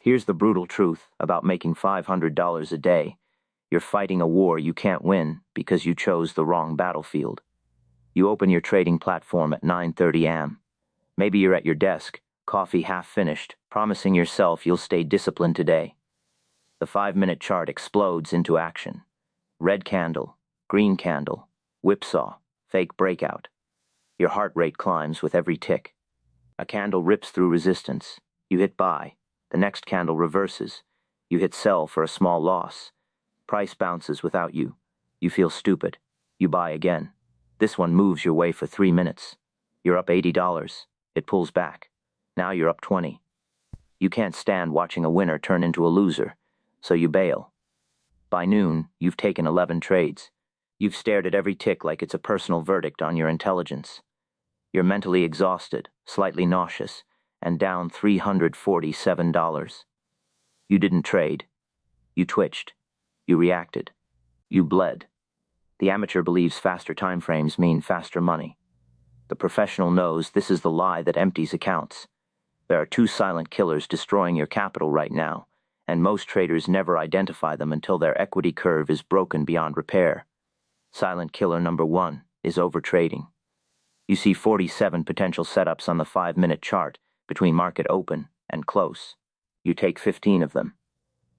Here's the brutal truth about making $500 a day. You're fighting a war you can't win because you chose the wrong battlefield. You open your trading platform at 9:30 a.m. Maybe you're at your desk, coffee half finished, promising yourself you'll stay disciplined today. The 5-minute chart explodes into action. Red candle, green candle, whipsaw, fake breakout. Your heart rate climbs with every tick. A candle rips through resistance. You hit buy. The next candle reverses. You hit sell for a small loss. Price bounces without you. You feel stupid. You buy again. This one moves your way for 3 minutes. You're up $80. It pulls back. Now you're up 20. You can't stand watching a winner turn into a loser, so you bail. By noon, you've taken 11 trades. You've stared at every tick like it's a personal verdict on your intelligence. You're mentally exhausted, slightly nauseous, and down $347. You didn't trade. You twitched. You reacted. You bled. The amateur believes faster time frames mean faster money. The professional knows this is the lie that empties accounts. There are two silent killers destroying your capital right now, and most traders never identify them until their equity curve is broken beyond repair. Silent killer number 1 is overtrading. You see 47 potential setups on the 5-minute chart between market open and close. You take 15 of them.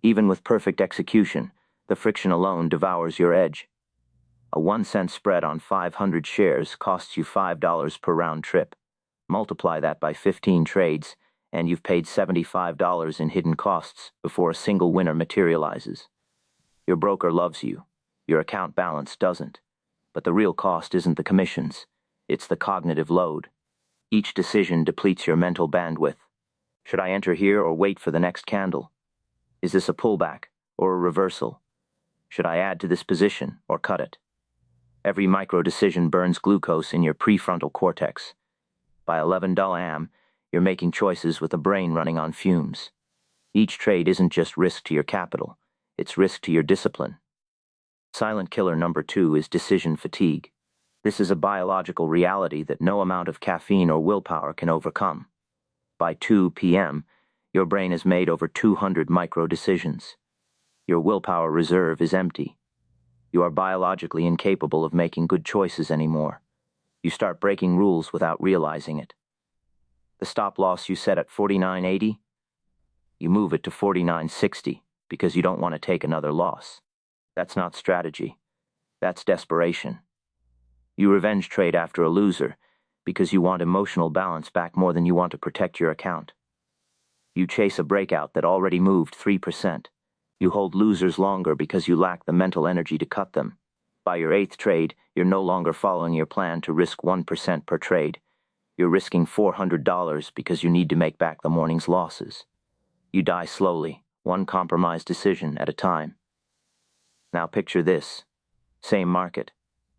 Even with perfect execution, the friction alone devours your edge. A 1-cent spread on 500 shares costs you $5 per round trip. Multiply that by 15 trades, and you've paid $75 in hidden costs before a single winner materializes. Your broker loves you. Your account balance doesn't. But the real cost isn't the commissions. It's the cognitive load. Each decision depletes your mental bandwidth. Should I enter here or wait for the next candle? Is this a pullback or a reversal? Should I add to this position or cut it? Every micro decision burns glucose in your prefrontal cortex. By 11 a.m., you're making choices with a brain running on fumes. Each trade isn't just risk to your capital, it's risk to your discipline. Silent killer number 2 is decision fatigue. This is a biological reality that no amount of caffeine or willpower can overcome. By 2 p.m., your brain has made over 200 micro decisions. Your willpower reserve is empty. You are biologically incapable of making good choices anymore. You start breaking rules without realizing it. The stop loss you set at 49.80, you move it to 49.60 because you don't want to take another loss. That's not strategy. That's desperation. You revenge trade after a loser because you want emotional balance back more than you want to protect your account. You chase a breakout that already moved 3%. You hold losers longer because you lack the mental energy to cut them. By your 8th trade, you're no longer following your plan to risk 1% per trade. You're risking $400 because you need to make back the morning's losses. You die slowly, one compromised decision at a time. Now picture this. Same market,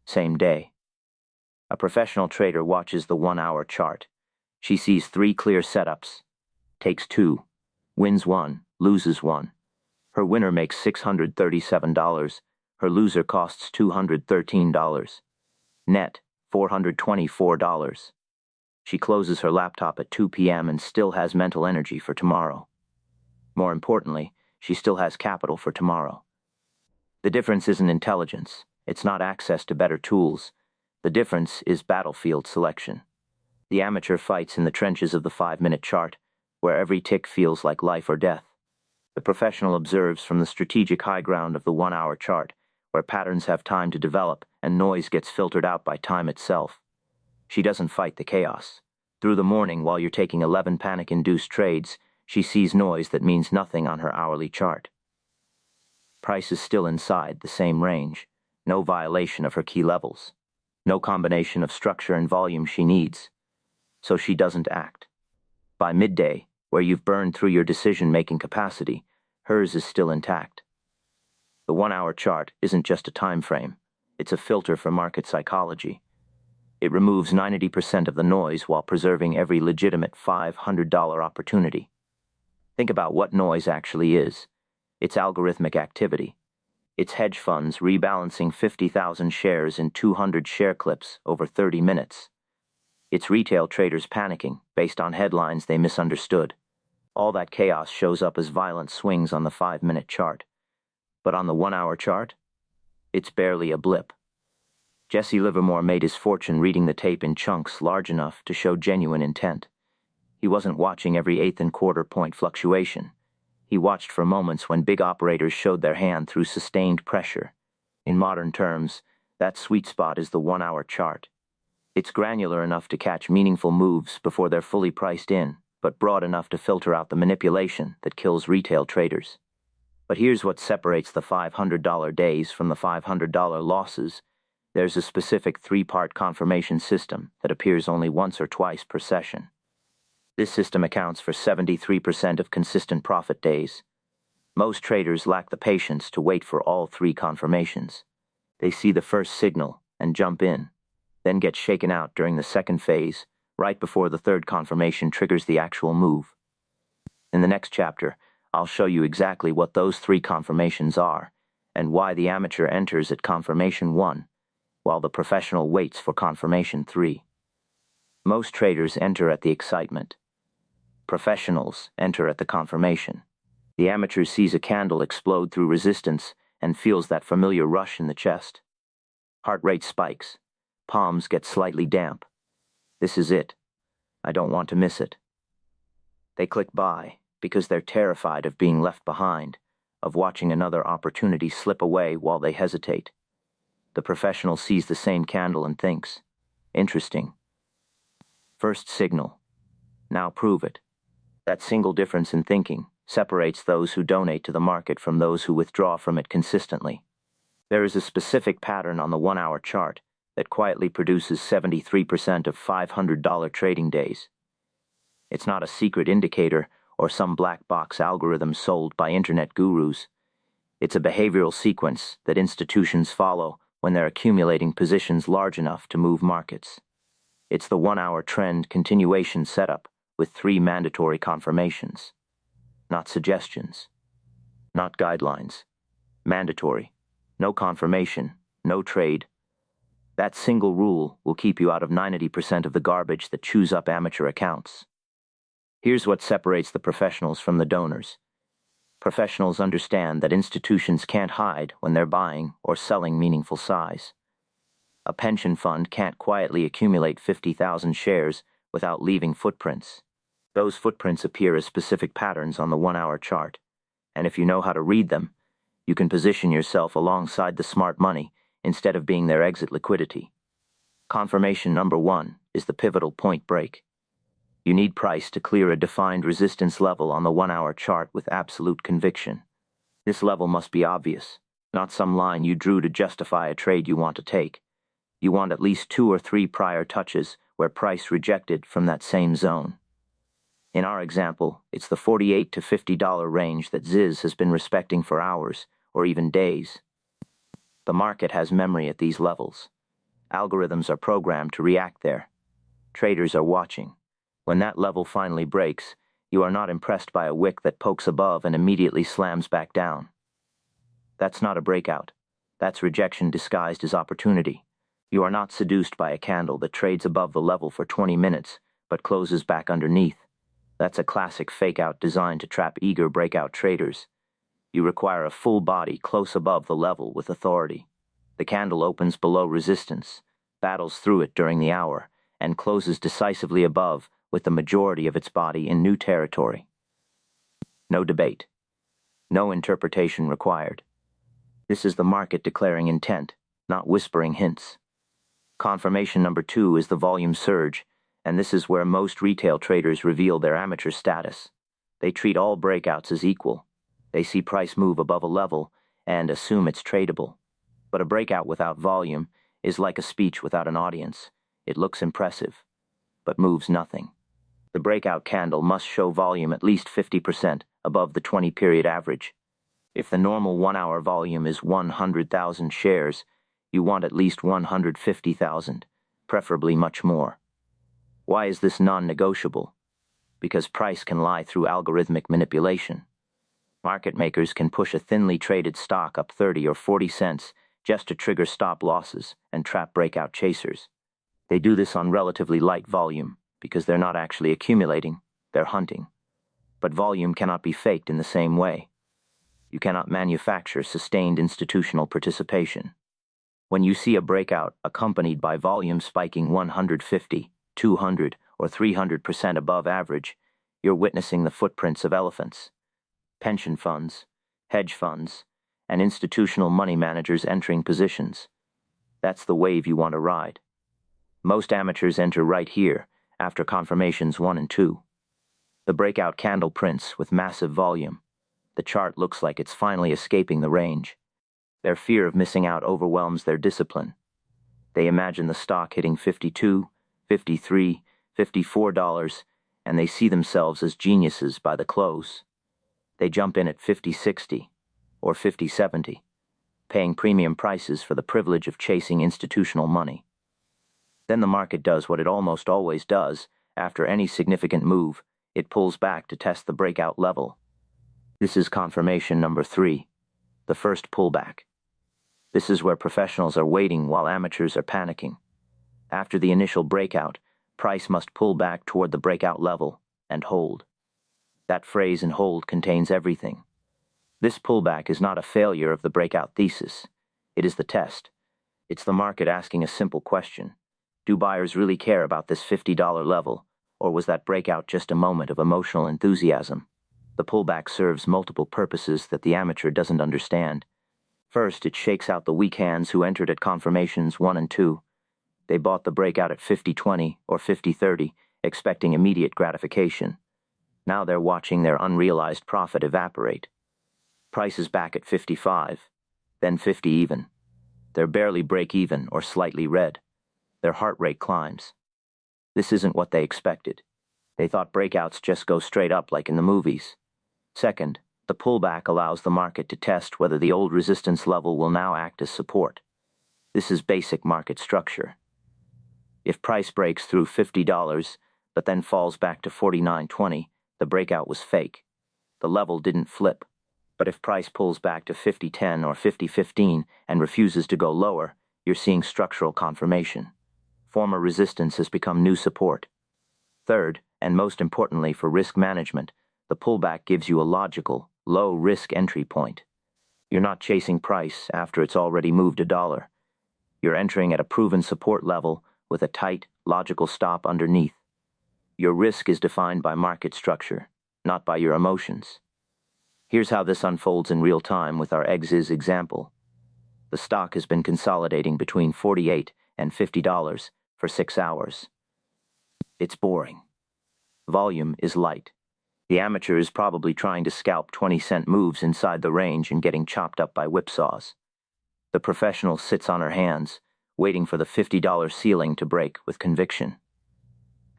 same day. A professional trader watches the 1-hour chart. She sees 3 clear setups. Takes 2. Wins 1, loses 1. Her winner makes $637. Her loser costs $213. Net, $424. She closes her laptop at 2 p.m. and still has mental energy for tomorrow. More importantly, she still has capital for tomorrow. The difference isn't intelligence. It's not access to better tools. The difference is battlefield selection. The amateur fights in the trenches of the 5-minute chart, where every tick feels like life or death. The professional observes from the strategic high ground of the 1-hour chart, where patterns have time to develop and noise gets filtered out by time itself. She doesn't fight the chaos. Through the morning, while you're taking 11 panic-induced trades, she sees noise that means nothing on her hourly chart. Price is still inside the same range, no violation of her key levels, no combination of structure and volume she needs, so she doesn't act. By midday, where you've burned through your decision-making capacity, hers is still intact. The 1-hour chart isn't just a time frame, it's a filter for market psychology. It removes 90% of the noise while preserving every legitimate $500 opportunity. Think about what noise actually is. It's algorithmic activity. It's hedge funds rebalancing 50,000 shares in 200 share clips over 30 minutes. It's retail traders panicking based on headlines they misunderstood. All that chaos shows up as violent swings on the 5-minute chart. But on the 1-hour chart, it's barely a blip. Jesse Livermore made his fortune reading the tape in chunks large enough to show genuine intent. He wasn't watching every eighth and quarter point fluctuation. He watched for moments when big operators showed their hand through sustained pressure. In modern terms, that sweet spot is the 1-hour chart. It's granular enough to catch meaningful moves before they're fully priced in, but broad enough to filter out the manipulation that kills retail traders. But here's what separates the $500 days from the $500 losses. There's a specific 3-part confirmation system that appears only once or twice per session. This system accounts for 73% of consistent profit days. Most traders lack the patience to wait for all 3 confirmations. They see the first signal and jump in, then get shaken out during the second phase, right before the 3rd confirmation triggers the actual move. In the next chapter, I'll show you exactly what those 3 confirmations are, and why the amateur enters at confirmation 1, while the professional waits for confirmation 3. Most traders enter at the excitement. Professionals enter at the confirmation. The amateur sees a candle explode through resistance and feels that familiar rush in the chest. Heart rate spikes. Palms get slightly damp. This is it. I don't want to miss it. They click buy because they're terrified of being left behind, of watching another opportunity slip away while they hesitate. The professional sees the same candle and thinks, interesting. First signal. Now prove it. That single difference in thinking separates those who donate to the market from those who withdraw from it consistently. There is a specific pattern on the 1-hour chart that quietly produces 73% of $500 trading days. It's not a secret indicator or some black box algorithm sold by internet gurus. It's a behavioral sequence that institutions follow when they're accumulating positions large enough to move markets. It's the 1-hour trend continuation setup with 3 mandatory confirmations. Not suggestions. Not guidelines. Mandatory. No confirmation. No trade. That single rule will keep you out of 90% of the garbage that chews up amateur accounts. Here's what separates the professionals from the donors. Professionals understand that institutions can't hide when they're buying or selling meaningful size. A pension fund can't quietly accumulate 50,000 shares without leaving footprints. Those footprints appear as specific patterns on the 1-hour chart, and if you know how to read them, you can position yourself alongside the smart money instead of being their exit liquidity. Confirmation number 1 is the pivotal point break. You need price to clear a defined resistance level on the 1-hour chart with absolute conviction. This level must be obvious, not some line you drew to justify a trade you want to take. You want at least 2 or 3 prior touches where price rejected from that same zone. In our example, it's the $48 to $50 range that Ziz has been respecting for hours, or even days. The market has memory at these levels. Algorithms are programmed to react there. Traders are watching. When that level finally breaks, you are not impressed by a wick that pokes above and immediately slams back down. That's not a breakout. That's rejection disguised as opportunity. You are not seduced by a candle that trades above the level for 20 minutes, but closes back underneath. That's a classic fake-out designed to trap eager breakout traders. You require a full body close above the level with authority. The candle opens below resistance, battles through it during the hour, and closes decisively above with the majority of its body in new territory. No debate. No interpretation required. This is the market declaring intent, not whispering hints. Confirmation number 2 is the volume surge, and this is where most retail traders reveal their amateur status. They treat all breakouts as equal. They see price move above a level and assume it's tradable. But a breakout without volume is like a speech without an audience. It looks impressive, but moves nothing. The breakout candle must show volume at least 50% above the 20-period average. If the normal 1-hour volume is 100,000 shares, you want at least 150,000, preferably much more. Why is this non-negotiable? Because price can lie through algorithmic manipulation. Market makers can push a thinly traded stock up 30 or 40 cents just to trigger stop losses and trap breakout chasers. They do this on relatively light volume because they're not actually accumulating, they're hunting. But volume cannot be faked in the same way. You cannot manufacture sustained institutional participation. When you see a breakout accompanied by volume spiking 150, 200, or 300% above average, you're witnessing the footprints of elephants. Pension funds, hedge funds, and institutional money managers entering positions. That's the wave you want to ride. Most amateurs enter right here, after confirmations 1 and 2. The breakout candle prints with massive volume. The chart looks like it's finally escaping the range. Their fear of missing out overwhelms their discipline. They imagine the stock hitting $52, $53, $54, and they see themselves as geniuses by the close. They jump in at $50.60 or $50.70, paying premium prices for the privilege of chasing institutional money. Then the market does what it almost always does. After any significant move, it pulls back to test the breakout level. This is confirmation number 3, the first pullback. This is where professionals are waiting while amateurs are panicking. After the initial breakout, price must pull back toward the breakout level and hold. That phrase "and hold" contains everything. This pullback is not a failure of the breakout thesis. It is the test. It's the market asking a simple question. Do buyers really care about this $50 level, or was that breakout just a moment of emotional enthusiasm? The pullback serves multiple purposes that the amateur doesn't understand. First, it shakes out the weak hands who entered at confirmations 1 and 2. They bought the breakout at $50.20 or $50.30, expecting immediate gratification. Now they're watching their unrealized profit evaporate. Price is back at 55, then 50 even. They're barely break even or slightly red. Their heart rate climbs. This isn't what they expected. They thought breakouts just go straight up like in the movies. Second, the pullback allows the market to test whether the old resistance level will now act as support. This is basic market structure. If price breaks through $50, but then falls back to $49.20, the breakout was fake. The level didn't flip. But if price pulls back to $50.10 or $50.15 and refuses to go lower, you're seeing structural confirmation. Former resistance has become new support. Third, and most importantly for risk management, the pullback gives you a logical, low-risk entry point. You're not chasing price after it's already moved $1. You're entering at a proven support level with a tight, logical stop underneath. Your risk is defined by market structure, not by your emotions. Here's how this unfolds in real time with our EGS example. The stock has been consolidating between $48 and $50 for 6 hours. It's boring. Volume is light. The amateur is probably trying to scalp 20-cent moves inside the range and getting chopped up by whipsaws. The professional sits on her hands, waiting for the $50 ceiling to break with conviction.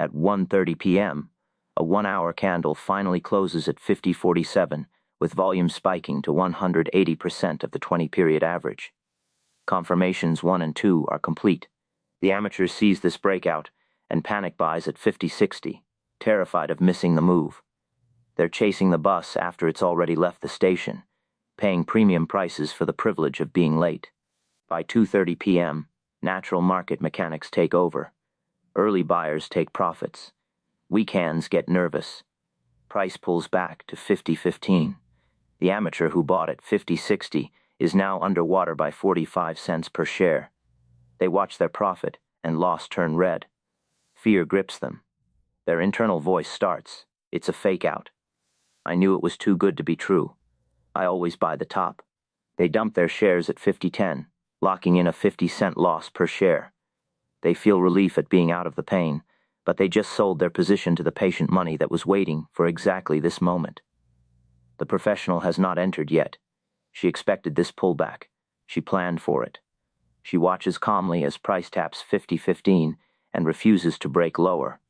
At 1:30 p.m., a 1-hour candle finally closes at $50.47, with volume spiking to 180% of the 20-period average. Confirmations 1 and 2 are complete. The amateur sees this breakout and panic buys at $50.60, terrified of missing the move. They're chasing the bus after it's already left the station, paying premium prices for the privilege of being late. By 2:30 p.m., natural market mechanics take over. Early buyers take profits. Weak hands get nervous. Price pulls back to $50.15. The amateur who bought at $50.60 is now underwater by 45 cents per share. They watch their profit and loss turn red. Fear grips them. Their internal voice starts. It's a fake out. I knew it was too good to be true. I always buy the top. They dump their shares at $50.10, locking in a 50-cent loss per share. They feel relief at being out of the pain, but they just sold their position to the patient money that was waiting for exactly this moment. The professional has not entered yet. She expected this pullback. She planned for it. She watches calmly as price taps $50.15 and refuses to break lower.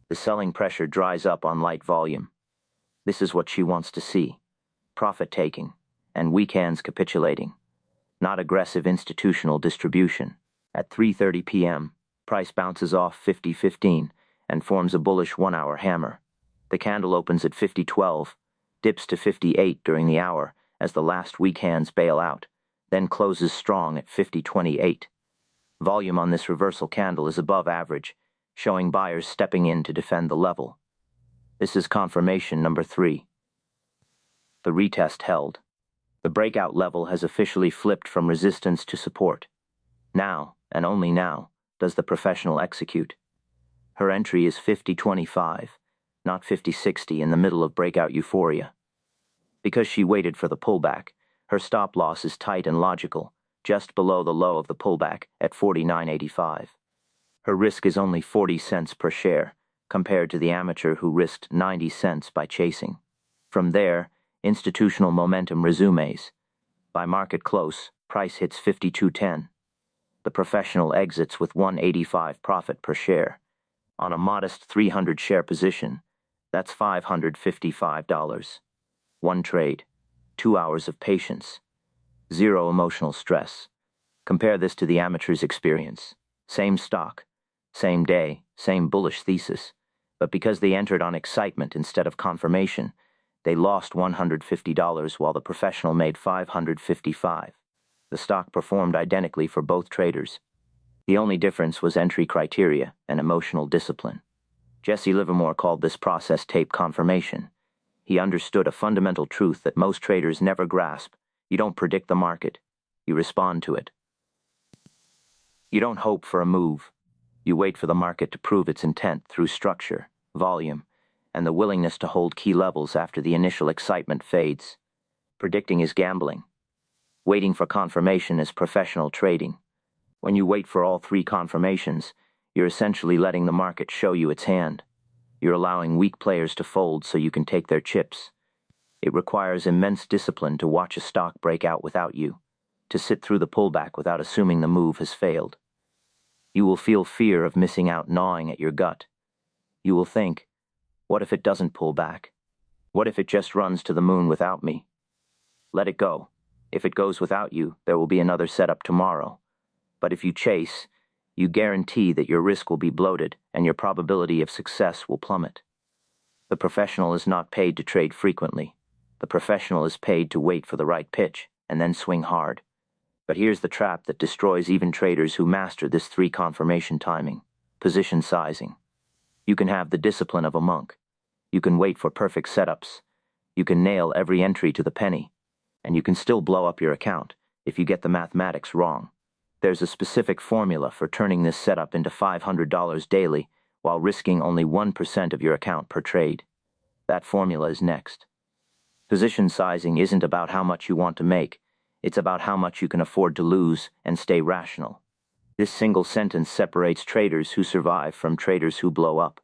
The selling pressure dries up on light volume. This is what she wants to see. Profit-taking and weak hands capitulating. Not aggressive institutional distribution. At 3:30 p.m., price bounces off $50.15 and forms a bullish 1-hour hammer. The candle opens at $50.12, dips to $58 during the hour as the last weak hands bail out, then closes strong at $50.28. Volume on this reversal candle is above average, showing buyers stepping in to defend the level. This is confirmation number 3. The retest held. The breakout level has officially flipped from resistance to support. Now, and only now, does the professional execute. Her entry is 50.25, not 50.60 in the middle of breakout euphoria. Because she waited for the pullback, her stop loss is tight and logical, just below the low of the pullback at 49.85. Her risk is only 40 cents per share, compared to the amateur who risked 90 cents by chasing. From there, institutional momentum resumes. By market close, price hits 52.10. The professional exits with 185 profit per share. On a modest 300 share position, that's $555. One trade, 2 hours of patience, zero emotional stress. Compare this to the amateur's experience. Same stock, same day, same bullish thesis, but because they entered on excitement instead of confirmation, they lost $150 while the professional made $555. The stock performed identically for both traders. The only difference was entry criteria and emotional discipline. Jesse Livermore called this process tape confirmation. He understood a fundamental truth that most traders never grasp. You don't predict the market. You respond to it. You don't hope for a move. You wait for the market to prove its intent through structure, volume, and the willingness to hold key levels after the initial excitement fades. Predicting is gambling. Waiting for confirmation is professional trading. When you wait for all 3 confirmations, you're essentially letting the market show you its hand. You're allowing weak players to fold so you can take their chips. It requires immense discipline to watch a stock break out without you, to sit through the pullback without assuming the move has failed. You will feel fear of missing out gnawing at your gut. You will think, what if it doesn't pull back? What if it just runs to the moon without me? Let it go. If it goes without you, there will be another setup tomorrow. But if you chase, you guarantee that your risk will be bloated and your probability of success will plummet. The professional is not paid to trade frequently. The professional is paid to wait for the right pitch and then swing hard. But here's the trap that destroys even traders who master this 3 confirmation timing: position sizing. You can have the discipline of a monk. You can wait for perfect setups. You can nail every entry to the penny. And you can still blow up your account if you get the mathematics wrong. There's a specific formula for turning this setup into $500 daily while risking only 1% of your account per trade. That formula is next. Position sizing isn't about how much you want to make. It's about how much you can afford to lose and stay rational. This single sentence separates traders who survive from traders who blow up.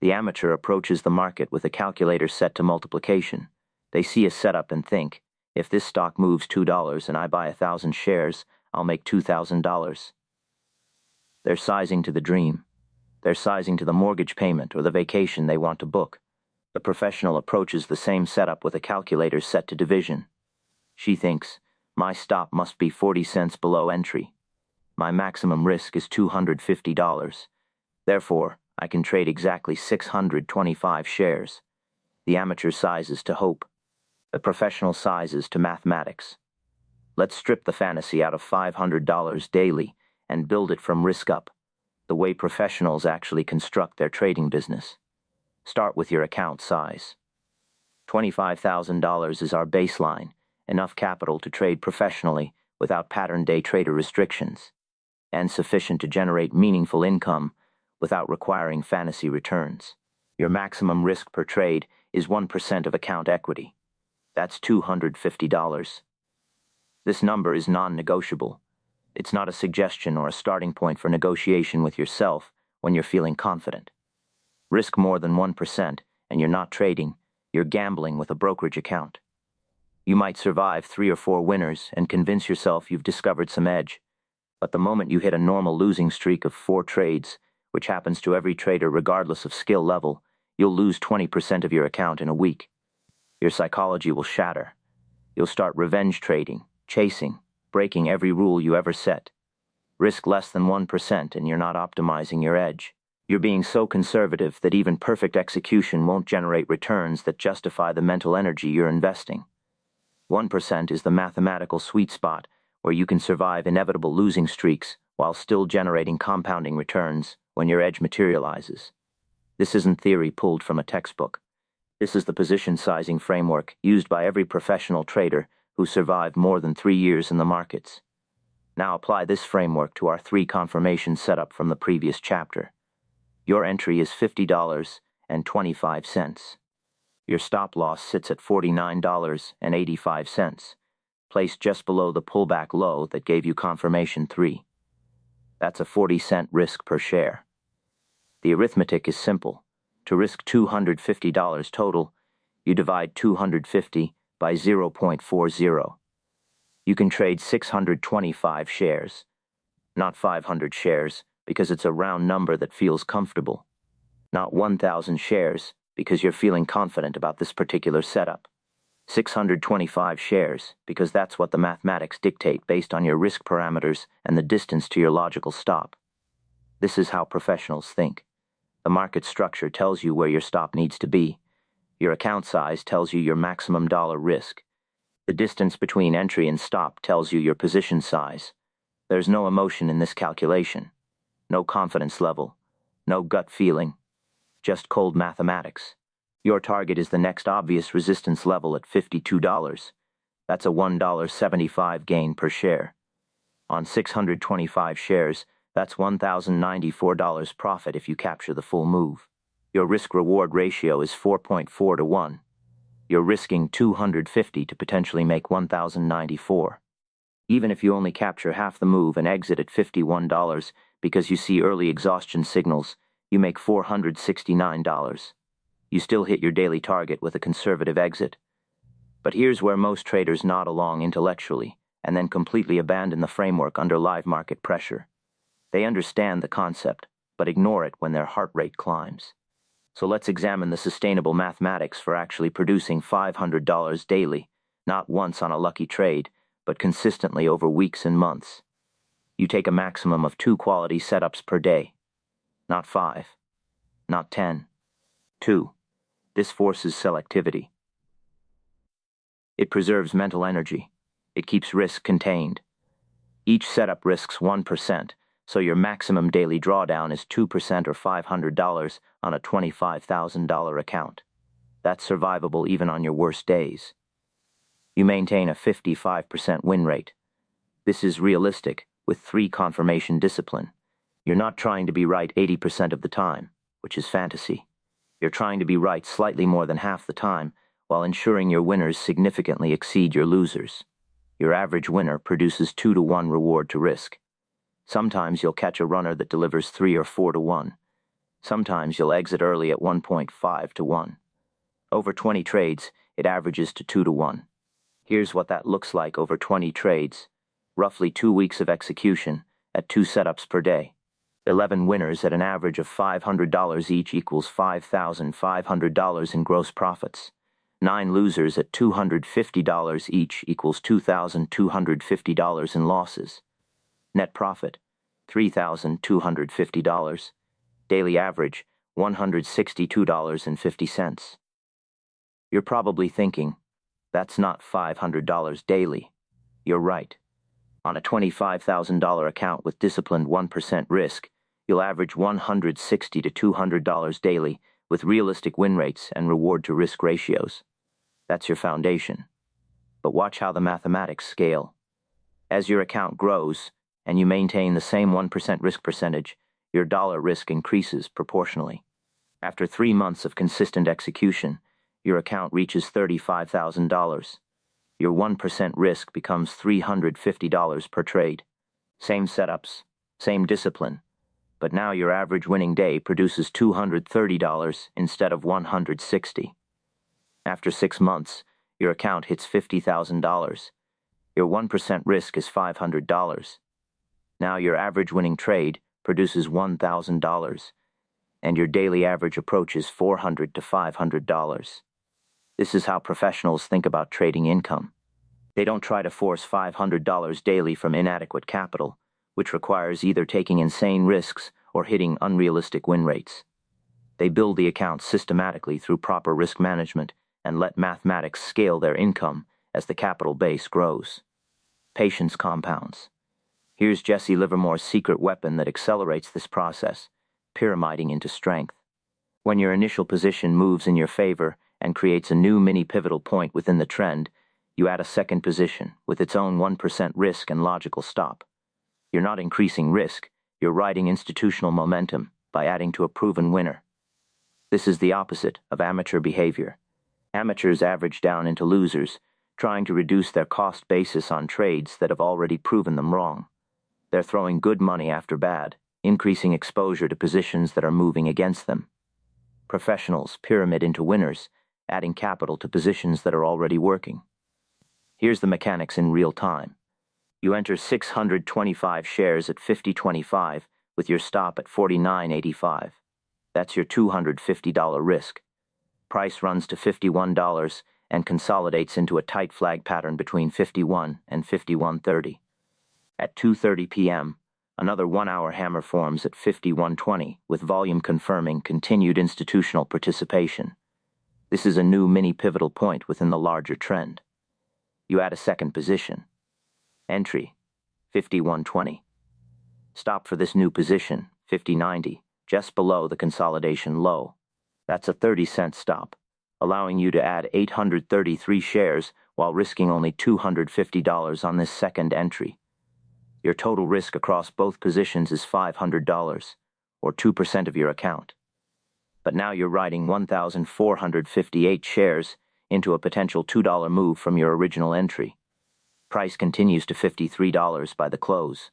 The amateur approaches the market with a calculator set to multiplication. They see a setup and think, if this stock moves $2 and I buy 1,000 shares, I'll make $2,000. They're sizing to the dream. They're sizing to the mortgage payment or the vacation they want to book. The professional approaches the same setup with a calculator set to division. She thinks, my stop must be 40 cents below entry. My maximum risk is $250. Therefore, I can trade exactly 625 shares. The amateur sizes to hope. The professional sizes to mathematics. Let's strip the fantasy out of $500 daily and build it from risk up, the way professionals actually construct their trading business. Start with your account size. $25,000 is our baseline, enough capital to trade professionally without pattern day trader restrictions, and sufficient to generate meaningful income without requiring fantasy returns. Your maximum risk per trade is 1% of account equity. That's $250. This number is non-negotiable. It's not a suggestion or a starting point for negotiation with yourself when you're feeling confident. Risk more than 1% and you're not trading, you're gambling with a brokerage account. You might survive 3 or 4 winners and convince yourself you've discovered some edge, but the moment you hit a normal losing streak of 4 trades, which happens to every trader regardless of skill level, you'll lose 20% of your account in a week. Your psychology will shatter. You'll start revenge trading, chasing, breaking every rule you ever set. Risk less than 1% and you're not optimizing your edge. You're being so conservative that even perfect execution won't generate returns that justify the mental energy you're investing. 1% is the mathematical sweet spot where you can survive inevitable losing streaks while still generating compounding returns when your edge materializes. This isn't theory pulled from a textbook. This is the position sizing framework used by every professional trader who survived more than 3 years in the markets. Now apply this framework to our 3 confirmation setup from the previous chapter. Your entry is $50.25. Your stop loss sits at $49.85, placed just below the pullback low that gave you confirmation 3. That's a 40-cent risk per share. The arithmetic is simple. To risk $250 total, you divide 250 by 0.40. You can trade 625 shares, not 500 shares, because it's a round number that feels comfortable. Not 1,000 shares, because you're feeling confident about this particular setup. 625 shares, because that's what the mathematics dictate based on your risk parameters and the distance to your logical stop. This is how professionals think. The market structure tells you where your stop needs to be. Your account size tells you your maximum dollar risk. The distance between entry and stop tells you your position size. There's no emotion in this calculation. No confidence level. No gut feeling. Just cold mathematics. Your target is the next obvious resistance level at $52. That's a $1.75 gain per share. On 625 shares, that's $1,094 profit if you capture the full move. Your risk-reward ratio is 4.4 to 1. You're risking $250 to potentially make $1,094. Even if you only capture half the move and exit at $51 because you see early exhaustion signals, you make $469. You still hit your daily target with a conservative exit. But here's where most traders nod along intellectually and then completely abandon the framework under live market pressure. They understand the concept, but ignore it when their heart rate climbs. So let's examine the sustainable mathematics for actually producing $500 daily, not once on a lucky trade, but consistently over weeks and months. You take a maximum of 2 quality setups per day. Not 5. Not 10. 2. This forces selectivity. It preserves mental energy. It keeps risk contained. Each setup risks 1%, so your maximum daily drawdown is 2% or $500 on a $25,000 account. That's survivable even on your worst days. You maintain a 55% win rate. This is realistic with 3 confirmation discipline. You're not trying to be right 80% of the time, which is fantasy. You're trying to be right slightly more than half the time while ensuring your winners significantly exceed your losers. Your average winner produces 2 to 1 reward to risk. Sometimes you'll catch a runner that delivers 3 or 4 to 1. Sometimes you'll exit early at 1.5 to 1. Over 20 trades, it averages to 2 to 1. Here's what that looks like over 20 trades. Roughly 2 weeks of execution at 2 setups per day. 11 winners at an average of $500 each equals $5,500 in gross profits. 9 losers at $250 each equals $2,250 in losses. Net profit, $3,250. Daily average, $162.50. You're probably thinking, that's not $500 daily. You're right. On a $25,000 account with disciplined 1% risk, you'll average $160 to $200 daily with realistic win rates and reward-to-risk ratios. That's your foundation. But watch how the mathematics scale. As your account grows, and you maintain the same 1% risk percentage, your dollar risk increases proportionally. After 3 months of consistent execution, your account reaches $35,000. Your 1% risk becomes $350 per trade. Same setups, same discipline, but now your average winning day produces $230 instead of $160. After 6 months, your account hits $50,000. Your 1% risk is $500. Now your average winning trade produces $1,000, and your daily average approaches $400 to $500. This is how professionals think about trading income. They don't try to force $500 daily from inadequate capital, which requires either taking insane risks or hitting unrealistic win rates. They build the account systematically through proper risk management and let mathematics scale their income as the capital base grows. Patience compounds. Here's Jesse Livermore's secret weapon that accelerates this process, pyramiding into strength. When your initial position moves in your favor and creates a new mini pivotal point within the trend, you add a second position with its own 1% risk and logical stop. You're not increasing risk, you're riding institutional momentum by adding to a proven winner. This is the opposite of amateur behavior. Amateurs average down into losers, trying to reduce their cost basis on trades that have already proven them wrong. They're throwing good money after bad, increasing exposure to positions that are moving against them. Professionals pyramid into winners, adding capital to positions that are already working. Here's the mechanics in real time. You enter 625 shares at 50.25 with your stop at 49.85. That's your $250 risk. Price runs to $51 and consolidates into a tight flag pattern between 51 and 51.30. At 2:30 p.m., another one-hour hammer forms at 51.20 with volume confirming continued institutional participation. This is a new mini pivotal point within the larger trend. You add a second position. Entry, 51.20. Stop for this new position, 50.90, just below the consolidation low. That's a 30-cent stop, allowing you to add 833 shares while risking only $250 on this second entry. Your total risk across both positions is $500, or 2% of your account. But now you're riding 1,458 shares into a potential $2 move from your original entry. Price continues to $53 by the close.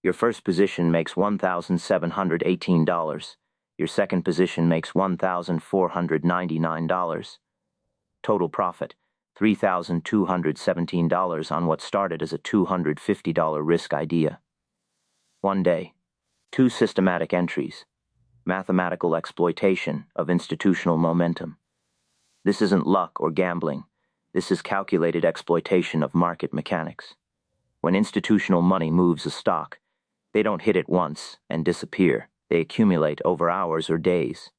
Your first position makes $1,718. Your second position makes $1,499. Total profit, $3,217 on what started as a $250 risk idea. One day, two systematic entries, mathematical exploitation of institutional momentum. This isn't luck or gambling. This is calculated exploitation of market mechanics. When institutional money moves a stock, they don't hit it once and disappear. They accumulate over hours or days.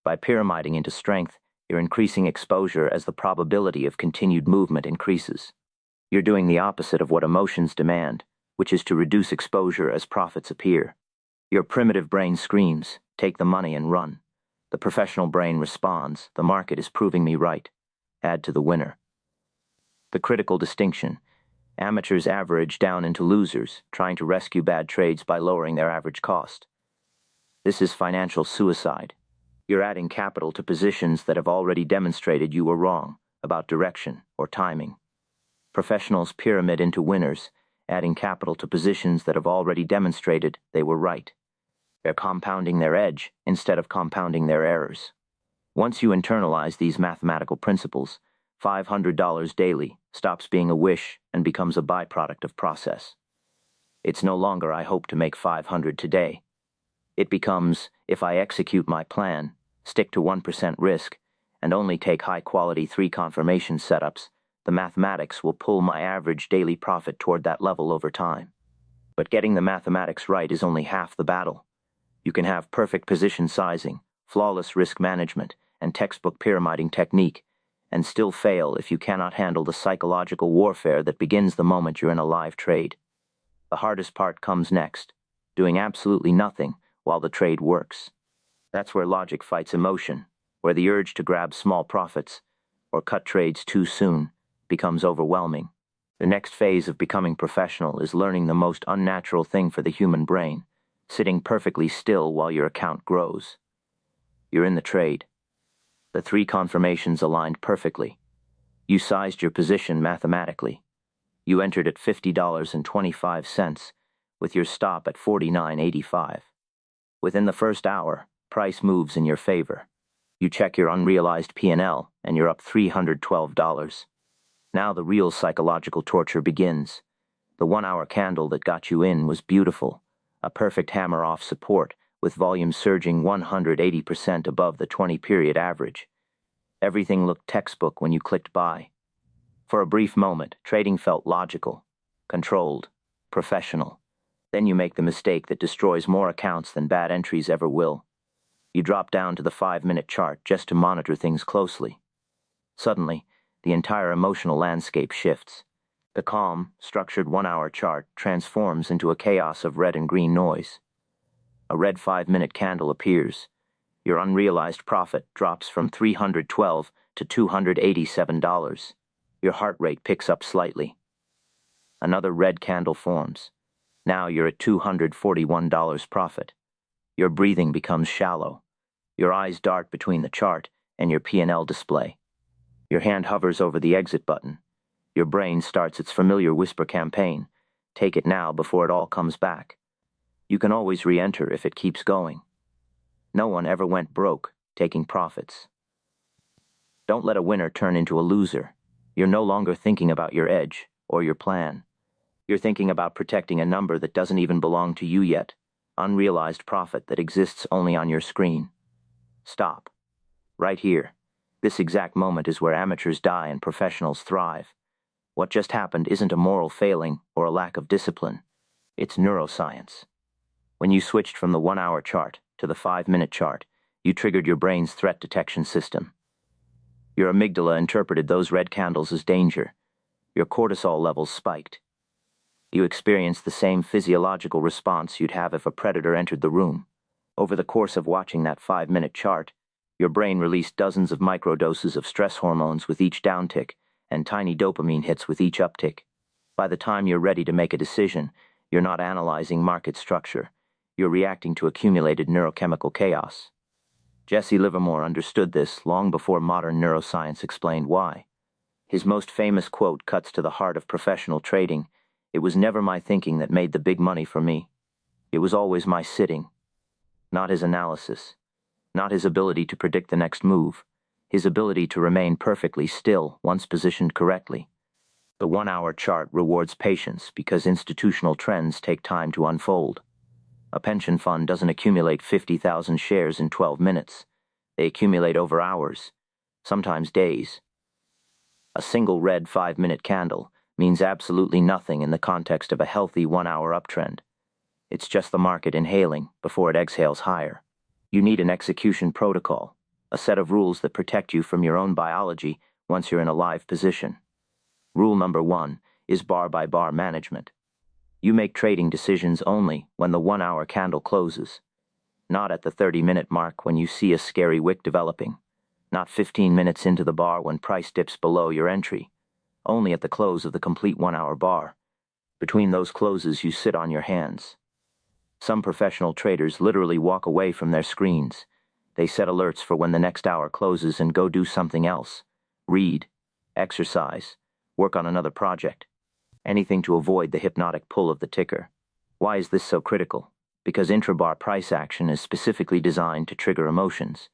By pyramiding into strength, you're increasing exposure as the probability of continued movement increases. You're doing the opposite of what emotions demand, which is to reduce exposure as profits appear. Your primitive brain screams, "Take the money and run." The professional brain responds, "The market is proving me right. Add to the winner." The critical distinction: amateurs average down into losers, trying to rescue bad trades by lowering their average cost. This is financial suicide. You're adding capital to positions that have already demonstrated you were wrong about direction or timing. Professionals pyramid into winners, adding capital to positions that have already demonstrated they were right. They're compounding their edge instead of compounding their errors. Once you internalize these mathematical principles, $500 daily stops being a wish and becomes a byproduct of process. It's no longer "I hope to make 500 today." It becomes, if I execute my plan, stick to 1% risk, and only take high-quality 3 confirmation setups, the mathematics will pull my average daily profit toward that level over time. But getting the mathematics right is only half the battle. You can have perfect position sizing, flawless risk management, and textbook pyramiding technique, and still fail if you cannot handle the psychological warfare that begins the moment you're in a live trade. The hardest part comes next, doing absolutely nothing while the trade works. That's where logic fights emotion, where the urge to grab small profits or cut trades too soon becomes overwhelming. The next phase of becoming professional is learning the most unnatural thing for the human brain, sitting perfectly still while your account grows. You're in the trade. The 3 confirmations aligned perfectly. You sized your position mathematically. You entered at $50.25 with your stop at 49.85. Within the first hour, price moves in your favor. You check your unrealized P&L, and you're up $312. Now the real psychological torture begins. The 1-hour candle that got you in was beautiful, a perfect hammer off support, with volume surging 180% above the 20-period average. Everything looked textbook when you clicked buy. For a brief moment, trading felt logical, controlled, professional. Then you make the mistake that destroys more accounts than bad entries ever will. You drop down to the 5-minute chart just to monitor things closely. Suddenly, the entire emotional landscape shifts. The calm, structured 1-hour chart transforms into a chaos of red and green noise. A red 5-minute candle appears. Your unrealized profit drops from $312 to $287. Your heart rate picks up slightly. Another red candle forms. Now you're at $241 profit. Your breathing becomes shallow. Your eyes dart between the chart and your P&L display. Your hand hovers over the exit button. Your brain starts its familiar whisper campaign. Take it now before it all comes back. You can always re-enter if it keeps going. No one ever went broke taking profits. Don't let a winner turn into a loser. You're no longer thinking about your edge or your plan. You're thinking about protecting a number that doesn't even belong to you yet, unrealized profit that exists only on your screen. Stop. Right here. This exact moment is where amateurs die and professionals thrive. What just happened isn't a moral failing or a lack of discipline. It's neuroscience. When you switched from the 1-hour chart to the 5-minute chart, you triggered your brain's threat detection system. Your amygdala interpreted those red candles as danger. Your cortisol levels spiked. You experienced the same physiological response you'd have if a predator entered the room. Over the course of watching that 5-minute chart, your brain released dozens of microdoses of stress hormones with each downtick and tiny dopamine hits with each uptick. By the time you're ready to make a decision, you're not analyzing market structure. You're reacting to accumulated neurochemical chaos. Jesse Livermore understood this long before modern neuroscience explained why. His most famous quote cuts to the heart of professional trading. It was never my thinking that made the big money for me. It was always my sitting. Not his analysis. Not his ability to predict the next move. His ability to remain perfectly still once positioned correctly. The 1-hour chart rewards patience because institutional trends take time to unfold. A pension fund doesn't accumulate 50,000 shares in 12 minutes. They accumulate over hours, sometimes days. A single red 5-minute candle means absolutely nothing in the context of a healthy 1-hour uptrend. It's just the market inhaling before it exhales higher. You need an execution protocol, a set of rules that protect you from your own biology once you're in a live position. Rule number 1 is bar-by-bar management. You make trading decisions only when the 1-hour candle closes. Not at the 30-minute mark when you see a scary wick developing. Not 15 minutes into the bar when price dips below your entry. Only at the close of the complete 1-hour bar. Between those closes you sit on your hands. Some professional traders literally walk away from their screens. They set alerts for when the next hour closes and go do something else. Read, exercise, work on another project. Anything to avoid the hypnotic pull of the ticker. Why is this so critical? Because intrabar price action is specifically designed to trigger emotions.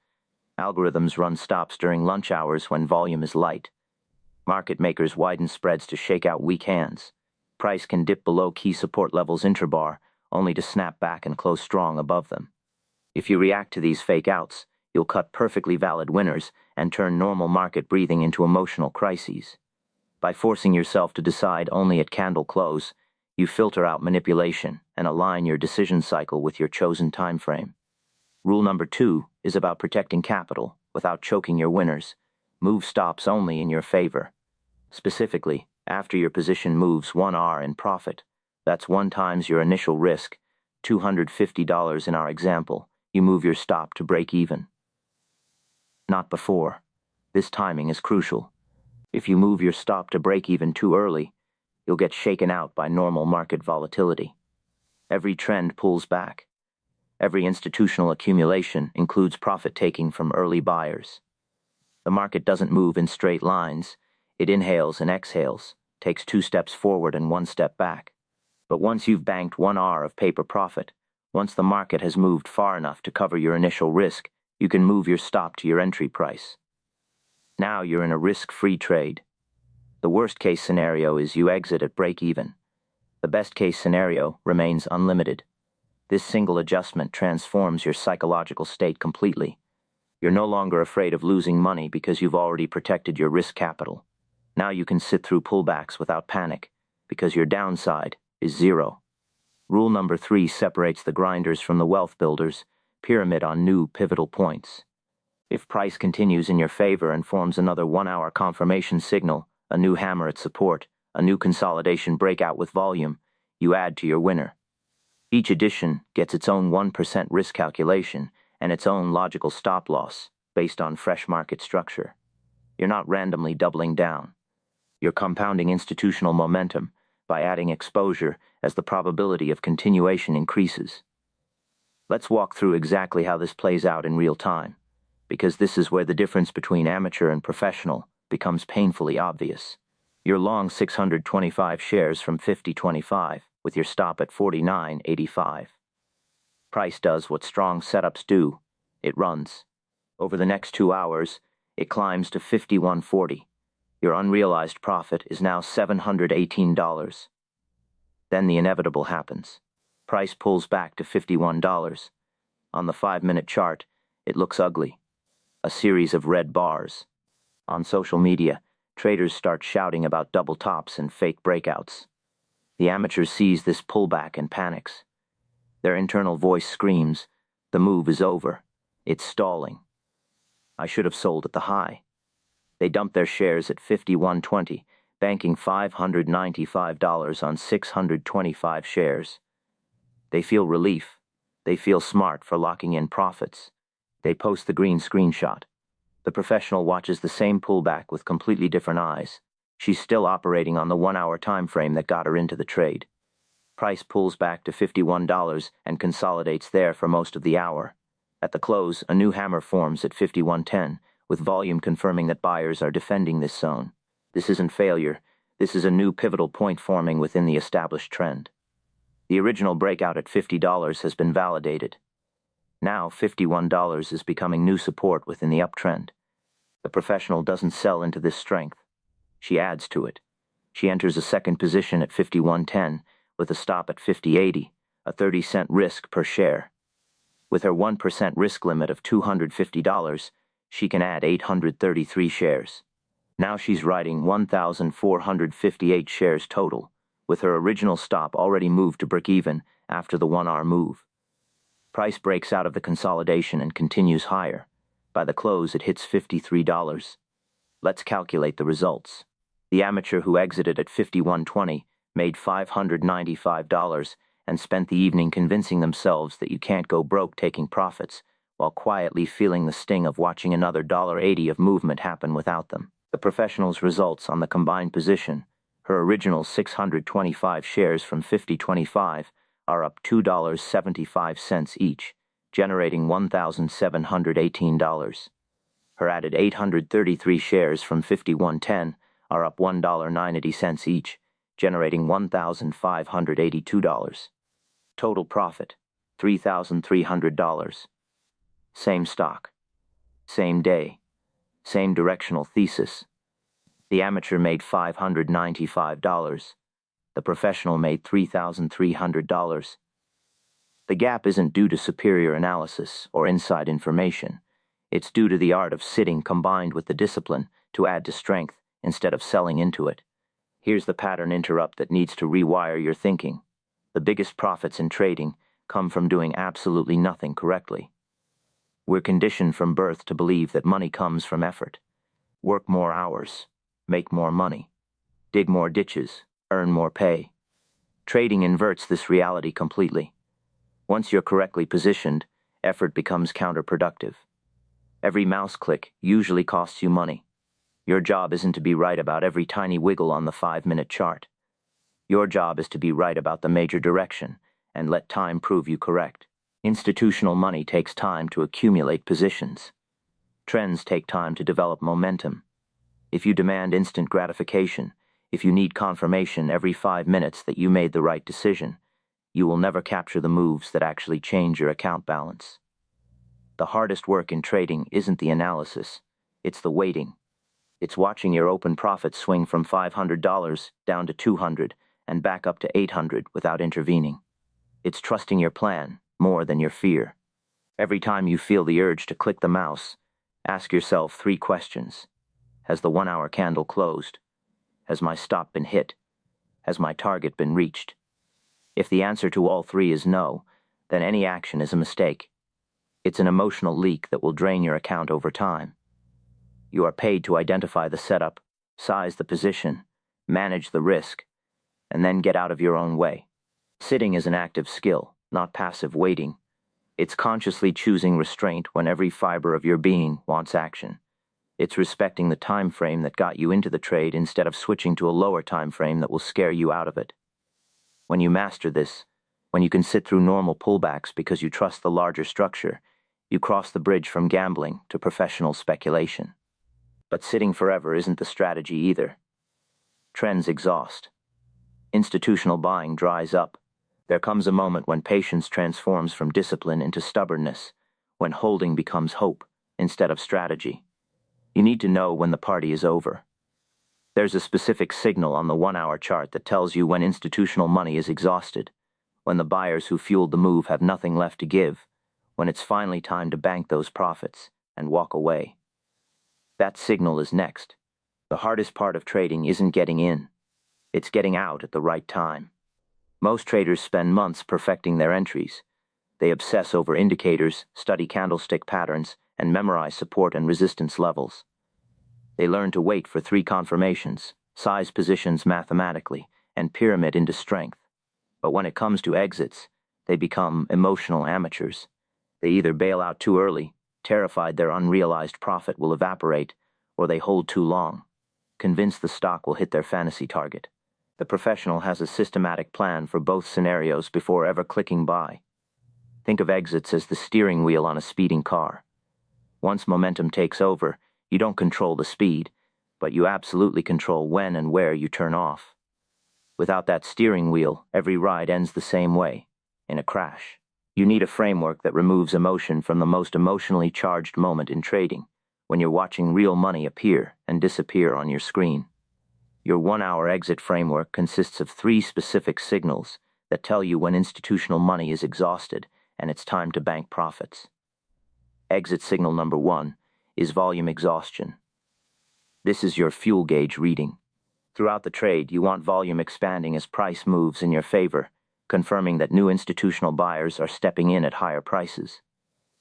Algorithms run stops during lunch hours when volume is light. Market makers widen spreads to shake out weak hands. Price can dip below key support levels intrabar, only to snap back and close strong above them. If you react to these fake outs, you'll cut perfectly valid winners and turn normal market breathing into emotional crises. By forcing yourself to decide only at candle close, you filter out manipulation and align your decision cycle with your chosen time frame. Rule number 2 is about protecting capital without choking your winners. Move stops only in your favor. Specifically, after your position moves 1R in profit, that's 1 times your initial risk, $250 in our example, you move your stop to break even. Not before. This timing is crucial. If you move your stop to break even too early, you'll get shaken out by normal market volatility. Every trend pulls back. Every institutional accumulation includes profit-taking from early buyers. The market doesn't move in straight lines. It inhales and exhales, takes 2 steps forward and 1 step back. But once you've banked 1R of paper profit, once the market has moved far enough to cover your initial risk, you can move your stop to your entry price. Now you're in a risk-free trade. The worst-case scenario is you exit at break-even. The best-case scenario remains unlimited. This single adjustment transforms your psychological state completely. You're no longer afraid of losing money because you've already protected your risk capital. Now you can sit through pullbacks without panic, because your downside is 0. Rule number 3 separates the grinders from the wealth builders, pyramid on new pivotal points. If price continues in your favor and forms another 1-hour confirmation signal, a new hammer at support, a new consolidation breakout with volume, you add to your winner. Each addition gets its own 1% risk calculation, and its own logical stop-loss based on fresh market structure. You're not randomly doubling down. You're compounding institutional momentum by adding exposure as the probability of continuation increases. Let's walk through exactly how this plays out in real time, because this is where the difference between amateur and professional becomes painfully obvious. You're long 625 shares from 50.25 with your stop at 49.85. Price does what strong setups do. It runs. Over the next 2 hours, it climbs to 51.40. Your unrealized profit is now $718. Then the inevitable happens. Price pulls back to $51. On the 5-minute chart, it looks ugly. A series of red bars. On social media, traders start shouting about double tops and fake breakouts. The amateur sees this pullback and panics. Their internal voice screams, "The move is over. It's stalling. I should have sold at the high." They dump their shares at 51.20, banking $595 on 625 shares. They feel relief. They feel smart for locking in profits. They post the green screenshot. The professional watches the same pullback with completely different eyes. She's still operating on the 1-hour time frame that got her into the trade. Price pulls back to $51 and consolidates there for most of the hour. At the close, a new hammer forms at 51.10, with volume confirming that buyers are defending this zone. This isn't failure. This is a new pivotal point forming within the established trend. The original breakout at $50 has been validated. Now $51 is becoming new support within the uptrend. The professional doesn't sell into this strength. She adds to it. She enters a second position at 51.10 with a stop at 50.80, a 30-cent risk per share. With her 1% risk limit of $250, she can add 833 shares. Now she's writing 1,458 shares total, with her original stop already moved to break even after the 1-hour move. Price breaks out of the consolidation and continues higher. By the close, it hits $53. Let's calculate the results. The amateur who exited at 51.20 made $595 and spent the evening convincing themselves that you can't go broke taking profits, while quietly feeling the sting of watching another $1.80 of movement happen without them. The professional's results on the combined position, her original 625 shares from 50.25, are up $2.75 each, generating $1,718. Her added 833 shares from 51.10 are up $1.90 each, generating $1,582. Total profit, $3,300. Same stock. Same day. Same directional thesis. The amateur made $595. The professional made $3,300. The gap isn't due to superior analysis or inside information. It's due to the art of sitting combined with the discipline to add to strength instead of selling into it. Here's the pattern interrupt that needs to rewire your thinking. The biggest profits in trading come from doing absolutely nothing correctly. We're conditioned from birth to believe that money comes from effort. Work more hours, make more money, dig more ditches, earn more pay. Trading inverts this reality completely. Once you're correctly positioned, effort becomes counterproductive. Every mouse click usually costs you money. Your job isn't to be right about every tiny wiggle on the 5-minute chart. Your job is to be right about the major direction and let time prove you correct. Institutional money takes time to accumulate positions. Trends take time to develop momentum. If you demand instant gratification, if you need confirmation every 5 minutes that you made the right decision, you will never capture the moves that actually change your account balance. The hardest work in trading isn't the analysis, it's the waiting. It's watching your open profits swing from $500 down to $200 and back up to $800 without intervening. It's trusting your plan more than your fear. Every time you feel the urge to click the mouse, ask yourself 3 questions. Has the 1-hour candle closed? Has my stop been hit? Has my target been reached? If the answer to all 3 is no, then any action is a mistake. It's an emotional leak that will drain your account over time. You are paid to identify the setup, size the position, manage the risk, and then get out of your own way. Sitting is an active skill, not passive waiting. It's consciously choosing restraint when every fiber of your being wants action. It's respecting the time frame that got you into the trade instead of switching to a lower time frame that will scare you out of it. When you master this, when you can sit through normal pullbacks because you trust the larger structure, you cross the bridge from gambling to professional speculation. But sitting forever isn't the strategy either. Trends exhaust. Institutional buying dries up. There comes a moment when patience transforms from discipline into stubbornness, when holding becomes hope instead of strategy. You need to know when the party is over. There's a specific signal on the 1-hour chart that tells you when institutional money is exhausted, when the buyers who fueled the move have nothing left to give, when it's finally time to bank those profits and walk away. That signal is next. The hardest part of trading isn't getting in. It's getting out at the right time. Most traders spend months perfecting their entries. They obsess over indicators, study candlestick patterns, and memorize support and resistance levels. They learn to wait for 3 confirmations, size positions mathematically, and pyramid into strength. But when it comes to exits, they become emotional amateurs. They either bail out too early, terrified their unrealized profit will evaporate, or they hold too long, convinced the stock will hit their fantasy target. The professional has a systematic plan for both scenarios before ever clicking buy. Think of exits as the steering wheel on a speeding car. Once momentum takes over, you don't control the speed, but you absolutely control when and where you turn off. Without that steering wheel, every ride ends the same way, in a crash. You need a framework that removes emotion from the most emotionally charged moment in trading, when you're watching real money appear and disappear on your screen. Your 1-hour exit framework consists of 3 specific signals that tell you when institutional money is exhausted and it's time to bank profits. Exit signal number 1 is volume exhaustion. This is your fuel gauge reading. Throughout the trade, you want volume expanding as price moves in your favor, confirming that new institutional buyers are stepping in at higher prices.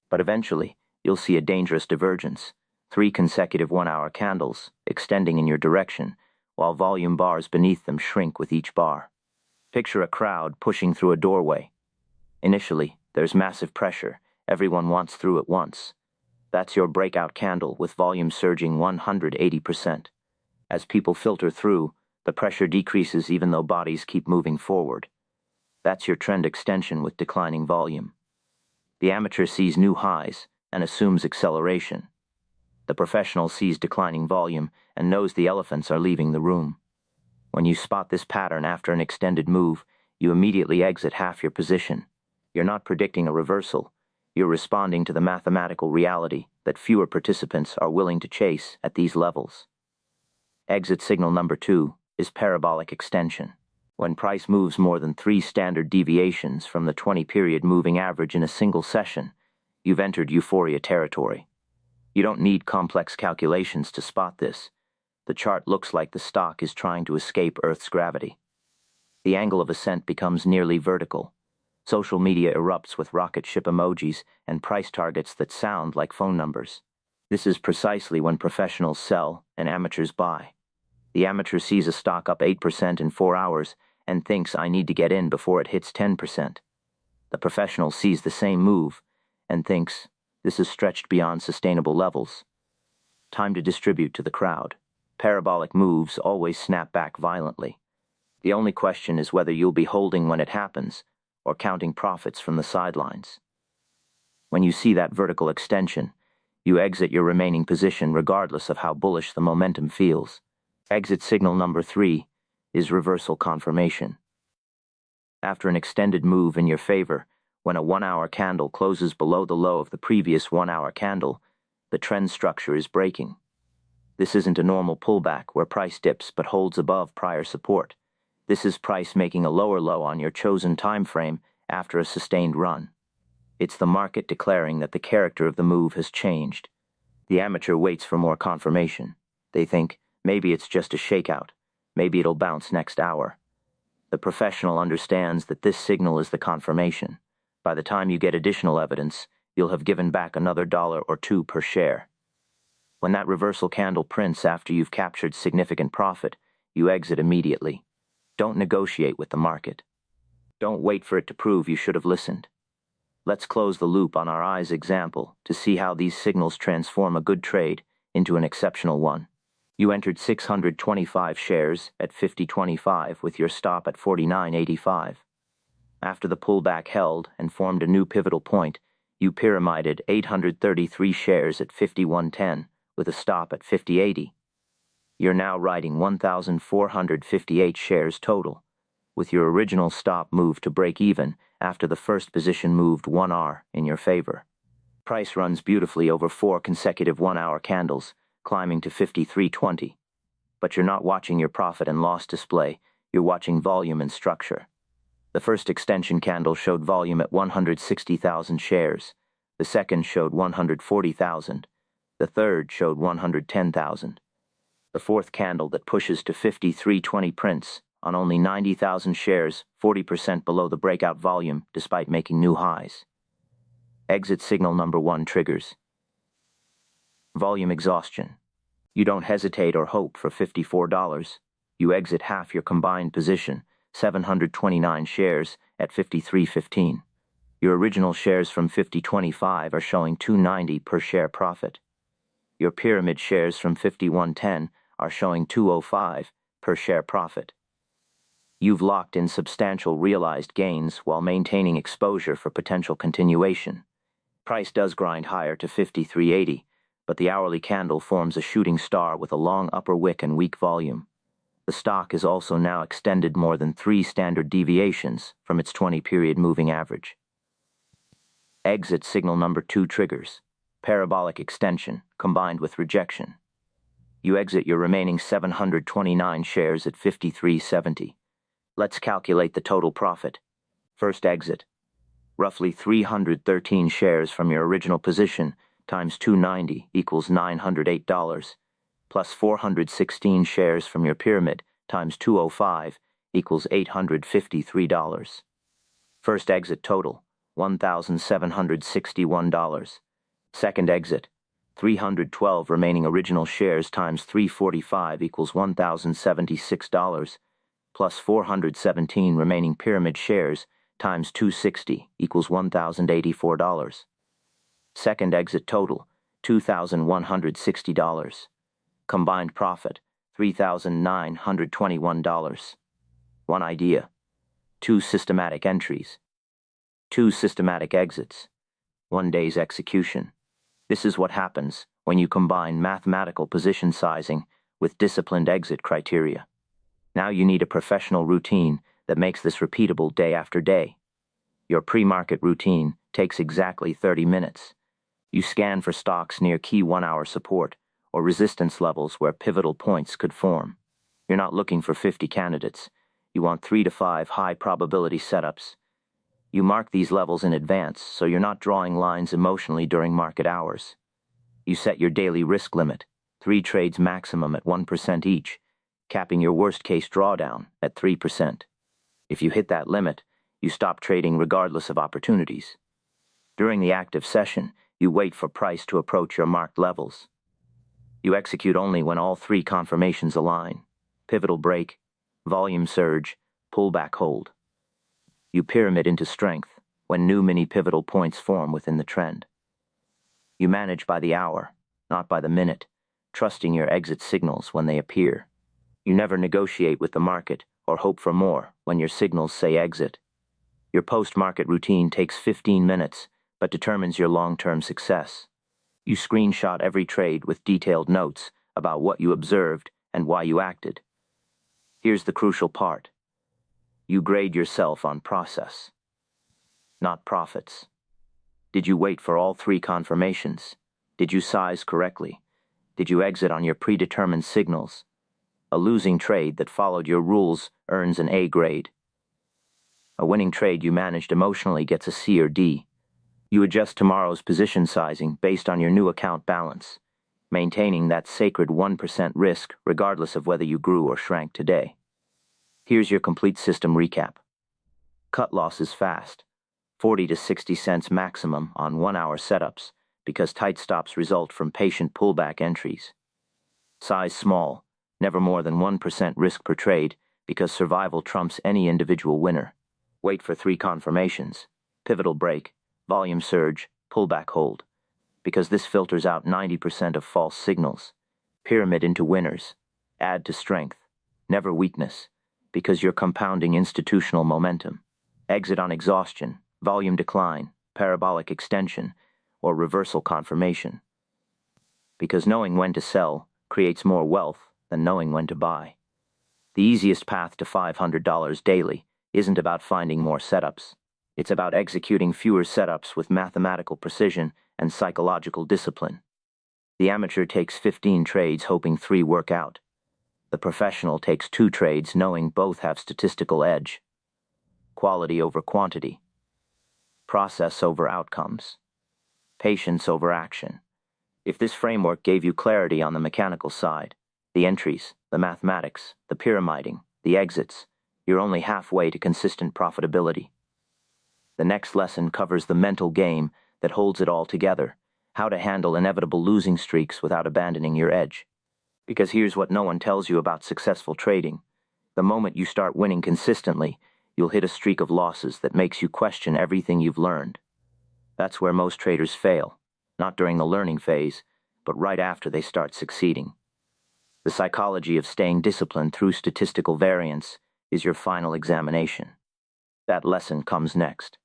But eventually, you'll see a dangerous divergence, 3 consecutive 1-hour candles extending in your direction, while volume bars beneath them shrink with each bar. Picture a crowd pushing through a doorway. Initially, there's massive pressure. Everyone wants through at once. That's your breakout candle with volume surging 180%. As people filter through, the pressure decreases even though bodies keep moving forward. That's your trend extension with declining volume. The amateur sees new highs and assumes acceleration. The professional sees declining volume and knows the elephants are leaving the room. When you spot this pattern after an extended move, you immediately exit half your position. You're not predicting a reversal. You're responding to the mathematical reality that fewer participants are willing to chase at these levels. Exit signal number 2 is parabolic extension. When price moves more than 3 standard deviations from the 20-period moving average in a single session, you've entered euphoria territory. You don't need complex calculations to spot this. The chart looks like the stock is trying to escape Earth's gravity. The angle of ascent becomes nearly vertical. Social media erupts with rocket ship emojis and price targets that sound like phone numbers. This is precisely when professionals sell and amateurs buy. The amateur sees a stock up 8% in 4 hours and thinks, I need to get in before it hits 10%. The professional sees the same move and thinks, this is stretched beyond sustainable levels. Time to distribute to the crowd. Parabolic moves always snap back violently. The only question is whether you'll be holding when it happens or counting profits from the sidelines. When you see that vertical extension, you exit your remaining position regardless of how bullish the momentum feels. Exit signal number 3 is reversal confirmation. After an extended move in your favor, when a 1-hour candle closes below the low of the previous 1-hour candle, the trend structure is breaking. This isn't a normal pullback where price dips but holds above prior support. This is price making a lower low on your chosen time frame after a sustained run. It's the market declaring that the character of the move has changed. The amateur waits for more confirmation. They think, maybe it's just a shakeout. Maybe it'll bounce next hour. The professional understands that this signal is the confirmation. By the time you get additional evidence, you'll have given back another $1 or $2 per share. When that reversal candle prints after you've captured significant profit, you exit immediately. Don't negotiate with the market. Don't wait for it to prove you should have listened. Let's close the loop on our eyes example to see how these signals transform a good trade into an exceptional one. You entered 625 shares at 50.25 with your stop at 49.85. After the pullback held and formed a new pivotal point, you pyramided 833 shares at 51.10 with a stop at 50.80. You're now riding 1,458 shares total, with your original stop moved to break even after the first position moved 1R in your favor. Price runs beautifully over 4 consecutive 1-hour candles, climbing to 53.20. But you're not watching your profit and loss display, you're watching volume and structure. The first extension candle showed volume at 160,000 shares. The second showed 140,000. The third showed 110,000. The fourth candle that pushes to 53.20 prints on only 90,000 shares, 40% below the breakout volume despite making new highs. Exit signal number 1 triggers. Volume exhaustion. You don't hesitate or hope for $54. You exit half your combined position, 729 shares, at 53.15. Your original shares from 50.25 are showing $2.90 per share profit. Your pyramid shares from 51.10 are showing $2.05 per share profit. You've locked in substantial realized gains while maintaining exposure for potential continuation. Price does grind higher to 53.80, but the hourly candle forms a shooting star with a long upper wick and weak volume. The stock is also now extended more than 3 standard deviations from its 20-period moving average. Exit signal number 2 triggers. Parabolic extension combined with rejection. You exit your remaining 729 shares at 53.70. Let's calculate the total profit. First exit. Roughly 313 shares from your original position times 290 equals $908, plus 416 shares from your pyramid times 205 equals $853. First exit total, $1,761. Second exit, 312 remaining original shares times 345 equals $1,076, plus 417 remaining pyramid shares times 260 equals $1,084. Second exit total, $2,160. Combined profit, $3,921. One idea. 2 systematic entries. 2 systematic exits. 1 day's execution. This is what happens when you combine mathematical position sizing with disciplined exit criteria. Now you need a professional routine that makes this repeatable day after day. Your pre-market routine takes exactly 30 minutes. You scan for stocks near key 1-hour support or resistance levels where pivotal points could form. You're not looking for 50 candidates. You want 3 to 5 high-probability setups. You mark these levels in advance so you're not drawing lines emotionally during market hours. You set your daily risk limit, 3 trades maximum at 1% each, capping your worst-case drawdown at 3%. If you hit that limit, you stop trading regardless of opportunities. During the active session, you wait for price to approach your marked levels. You execute only when all 3 confirmations align: pivotal break, volume surge, pullback hold. You pyramid into strength when new mini-pivotal points form within the trend. You manage by the hour, not by the minute, trusting your exit signals when they appear. You never negotiate with the market or hope for more when your signals say exit. Your post-market routine takes 15 minutes, but determines your long-term success. You screenshot every trade with detailed notes about what you observed and why you acted. Here's the crucial part. You grade yourself on process, not profits. Did you wait for all 3 confirmations? Did you size correctly? Did you exit on your predetermined signals? A losing trade that followed your rules earns an A grade. A winning trade you managed emotionally gets a C or D. You adjust tomorrow's position sizing based on your new account balance, maintaining that sacred 1% risk regardless of whether you grew or shrank today. Here's your complete system recap. Cut losses fast, 40 to 60 cents maximum on 1-hour setups because tight stops result from patient pullback entries. Size small, never more than 1% risk per trade because survival trumps any individual winner. Wait for 3 confirmations: pivotal break, volume surge, pullback hold, because this filters out 90% of false signals. Pyramid into winners, add to strength, never weakness, because you're compounding institutional momentum. Exit on exhaustion, volume decline, parabolic extension, or reversal confirmation. Because knowing when to sell creates more wealth than knowing when to buy. The easiest path to $500 daily isn't about finding more setups. It's about executing fewer setups with mathematical precision and psychological discipline. The amateur takes 15 trades hoping 3 work out. The professional takes 2 trades knowing both have statistical edge. Quality over quantity. Process over outcomes. Patience over action. If this framework gave you clarity on the mechanical side, the entries, the mathematics, the pyramiding, the exits, you're only halfway to consistent profitability. The next lesson covers the mental game that holds it all together, how to handle inevitable losing streaks without abandoning your edge. Because here's what no one tells you about successful trading. The moment you start winning consistently, you'll hit a streak of losses that makes you question everything you've learned. That's where most traders fail, not during the learning phase, but right after they start succeeding. The psychology of staying disciplined through statistical variance is your final examination. That lesson comes next.